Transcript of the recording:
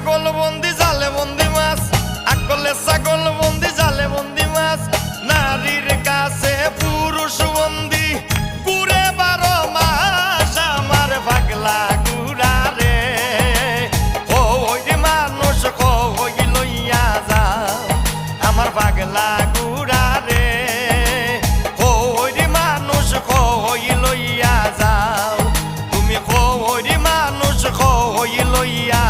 ছাগল বন্দি জালে বন্দি মাছ, আকলে ছাগল বন্দি জালে বন্দি মাছ, নারীর কাছে পুরুষ বন্দি ঘুরে 12 মাস আমার পাগলা গুড়া রে। ওই মানুষ কই লইয়া যাও আমার পাগলা গুড়া রে, ওই মানুষ কই লইয়া যাও তুমি, কই মানুষ কই লইয়া